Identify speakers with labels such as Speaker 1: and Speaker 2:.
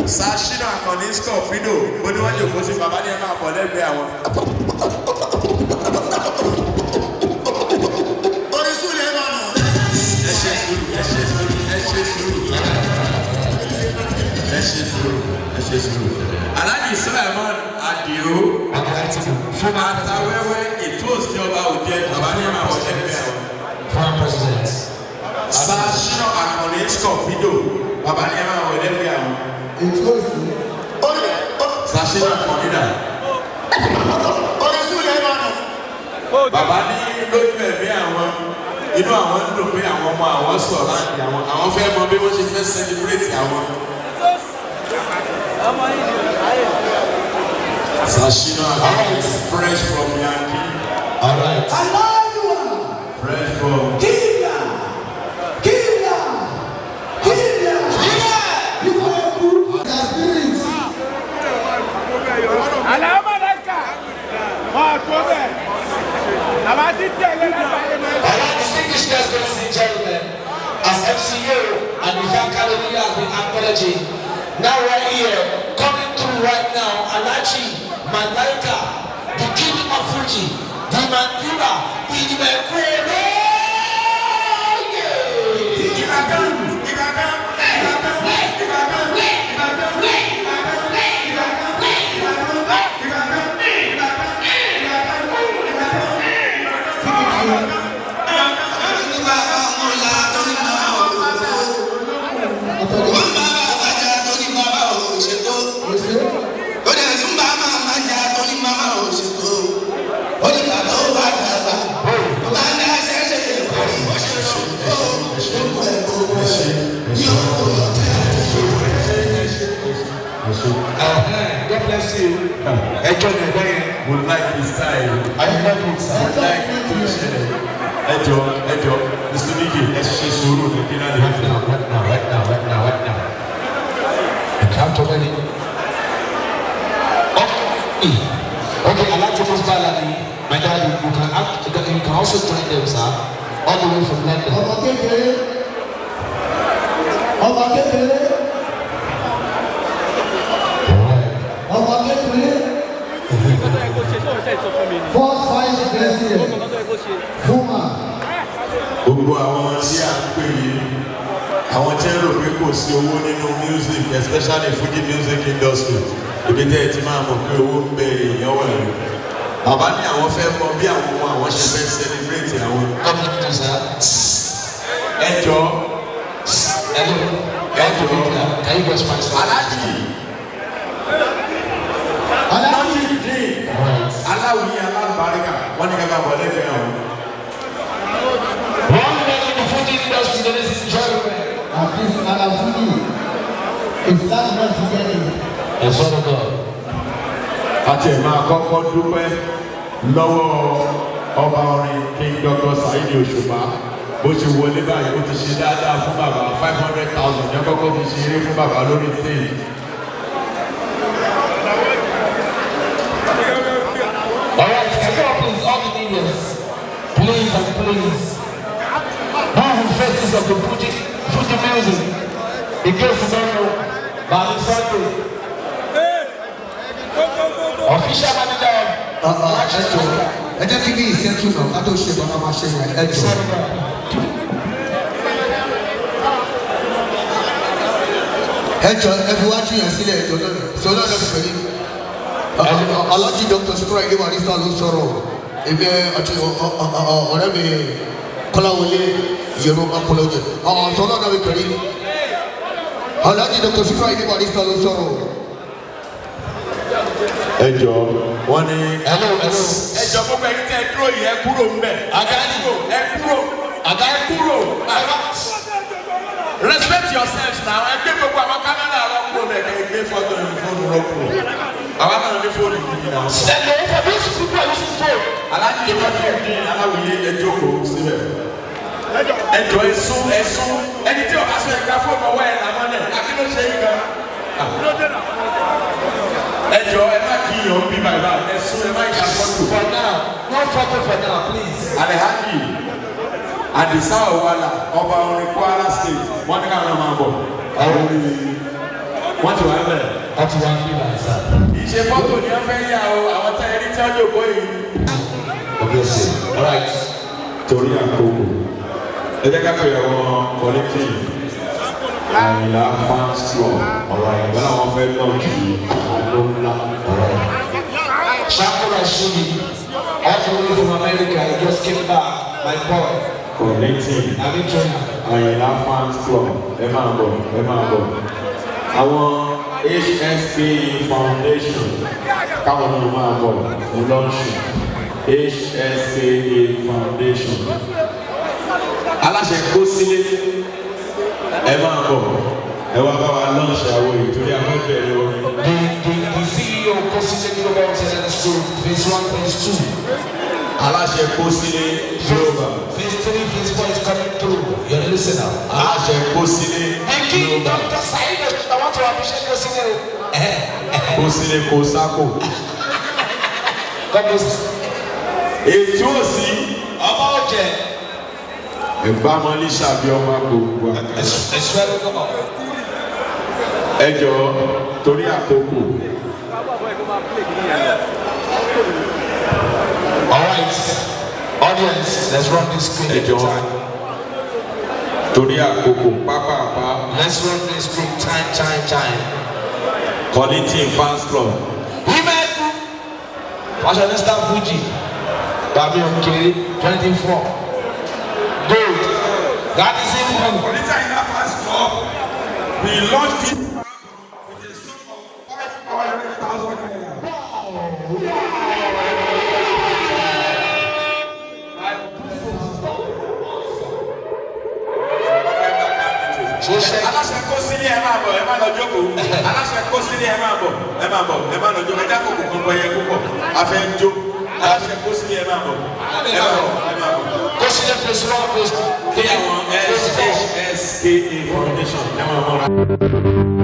Speaker 1: Sashina Akoni Scorpido, bó ni wọ́n jòkó sí bàbá ní ẹ máa bọ̀ lẹ́gbẹ̀ẹ́ àwọn. Orísun lè máa nà. Ẹ ṣe sùúrù, ẹ ṣe sùúrù, ẹ ṣe sùúrù. Ẹ ṣe sùúrù, ẹ ṣe sùúrù. Alhaji Sulaiman Adio fún Atawẹ́wẹ́ ètò òsì ọba òde bàbá ní ẹ máa bọ̀ lẹ́gbẹ̀ẹ́ àwọn.
Speaker 2: Prime President.
Speaker 1: Sashina Akoni Scorpido, bàbá ní ẹ máa bọ̀ lẹ́gbẹ̀ẹ́ àwọn. Sashina Akoni. Bàbá ní lójú ẹ̀mí àwọn inú àwọn ń dùn pé àwọn ọmọ àwọn sọ̀rọ̀ láti àwọn fẹ́ mọ bí wọ́n ṣe fẹ́ celebrate àwọn. Sashina Akoni fresh from Yankee.
Speaker 2: All right.
Speaker 1: Fresh from.
Speaker 2: Distinguished guests, ladies and gentlemen, as MCO and the Academy has been acknowledging, now right here, coming through right now, Alhaji Malaika, the king of Fuji, the Mandira, the Mekwere. God bless you. Enjoy the day.
Speaker 1: Would like his style.
Speaker 2: I love you, sir.
Speaker 1: Would like to share. Enjoy. Mr. Biggie, let's share suru.
Speaker 2: Right now. The count already. Okay, I like to move Baladi. My daddy, you can also join them, sir. All the way from London.
Speaker 3: First fight blessing. Fuma.
Speaker 1: Gbogbo àwọn tí a ń pè yìí, àwọn tí ń rò pé kò sí owó nínú music, especially Fuji music industry, ibi tẹ́ ẹ ti máa mọ̀ pé owó ń bẹ èèyàn wà ní. Bàbá ní àwọn fẹ́ mọ bí àwọn ọmọ àwọn ṣe fẹ́ celebrate àwọn. Ẹ jọ. Aláàjì. Aláwìí alábàárìkà wọ́n ní ká bọ̀ lẹ́gbẹ̀ẹ́ àwọn.
Speaker 2: One man in the food industry, ladies and gentlemen.
Speaker 3: And this Alafuji is that not together.
Speaker 2: Yes, Father God.
Speaker 1: Àti ẹ̀ máa kọ́kọ́ dúpẹ́ lọ́wọ́ ọba orin King Dr. Saheed Òṣùpá bó ṣe wọlé báyìí ó ti ṣe dáadáa fún bàbá 500,000 ní kọ́kọ́ fi ṣe eré fún bàbá lórí stage.
Speaker 2: All right, can you please, all the leaders, please and please, who faces of the Fuji music, in case you don't know, Bobby Sunday, official manager of
Speaker 3: Ẹ jẹ́ kí ní ìṣẹ́jú náà ká tó ṣe bàbá máa ṣe yẹn ẹ jọ. Ẹ jọ ẹ fi wá jiyàn sílẹ̀ ẹjọ́ náà sọ náà lọ́dún pẹ̀lú. Alájí Dr. Sikora Ide Barrister ló sọ̀rọ̀ ebi àti ọ̀rẹ́ mi Kọ́láwọlé Yẹ̀rọ Akọ́lọ́jẹ. Sọ náà lọ́dún pẹ̀lú. Alájí Dr. Sikora Ide Barrister ló sọ̀rọ̀.
Speaker 1: Ẹ jọ wọ́n ní.
Speaker 2: hello.
Speaker 1: Ẹ jọ gbogbo ẹni tẹ́ ẹ dúró yìí ẹ kúrò ń bẹ̀. Ẹ kúrò. Respect yourselves now. Ẹ gbé gbogbo àwọn kámẹ́rà àwọn kúrò bẹ̀ kẹ́ ẹ gbé fọ́tò ìfọ́nù rọ kúrò. Àwọn náà ní fóònù yìí náà.
Speaker 2: Hello, for those people are using phone.
Speaker 1: Alájí Ibrahim Aláwìyé ẹ jókòó síbẹ̀. Ẹ jọ ẹ̀sùn ẹni tí ọba sọ ẹ̀ka fóònù ọwọ́ ẹ̀ làwọn náà akínú ṣe é gan. Ẹ jọ ẹ má kí yàn bí bàbá ẹ̀sùn ẹ má yà fọ́tò.
Speaker 2: For now, no photo for now, please.
Speaker 1: Alhaji Adisa Owala ọba orin Kwara State wọ́n ní káwọn máa bọ̀. Wọ́n ti wá bẹ̀rẹ̀.
Speaker 2: Wọ́n ti wá ń bí bàbá sá.
Speaker 1: Ìṣe fọ́tò ni wọ́n fẹ́ yà o àwọn tá ẹni tí wọ́n jòkó yìí.
Speaker 2: Okay, sir. All right.
Speaker 1: Torí àkókò ẹ jẹ́ ká pè àwọn collective Àyìnlá fans club ọ̀rọ̀ Àyìnlá làwọn fẹ́ lọ jù ló ńlá ọ̀rọ̀.
Speaker 2: Shakura Shuni, all the way from America, he just came back, my boy.
Speaker 1: Collective
Speaker 2: I'm in China.
Speaker 1: Àyìnlá fans club ẹ máa bọ̀. Àwọn HSK Foundation káwọn náà máa bọ̀ ní lọ́ọ̀ṣì HSK Foundation. Aláṣẹ kó sílé ẹ máa bọ̀ ẹ wá bá wa lọ́ọ̀ṣì àwọn ìtòrí afẹ́fẹ́ orin.
Speaker 2: The CEO of Kosile Global International Phase 1, Phase 2.
Speaker 1: Aláṣẹ kó sílé Global.
Speaker 2: Phase 3, Phase 4 is coming through. You're listening now.
Speaker 1: Aláṣẹ kó sílé Global.
Speaker 2: Dr. Saheed, I want to appreciate Kosile.
Speaker 1: Kó sílé kó sáko.
Speaker 2: God bless.
Speaker 1: Ètò òsì.
Speaker 2: Ọba ọjẹ.
Speaker 1: Ìgbàmọ́lé ṣàbí ọmọ gbogbo àgbà.
Speaker 2: Ẹ̀sùn ẹ̀rọ kọ́ mọ̀.
Speaker 1: Ẹ jọ̀ọ́ torí àkókò.
Speaker 2: All right, audience, let's run this screen.
Speaker 1: Ẹ jọ̀ọ́ torí àkókò pápápá.
Speaker 2: Let's run this screen time.
Speaker 1: Collective fans club.
Speaker 2: Women, Fashionista Fuji, Babi Okere, 24. Gold, that is it.
Speaker 1: Collective fans club. We launched it with a sum of 500,000 naira. Aláṣẹ kó sílé ẹ máa bọ̀ ẹ máa lọ jókòó. Aláṣẹ kó sílé ẹ máa bọ̀ ẹ máa bọ̀ ẹ máa lọ jókòó. Ẹ dákò kò kọ́ yẹ púpọ̀. A fẹ́ jó. Aláṣẹ kó sílé ẹ máa bọ̀ ẹ máa bọ̀.
Speaker 2: Kosile Phase 1, Phase 2.
Speaker 1: Kí àwọn SHSKA Foundation ẹ máa mọ́ra.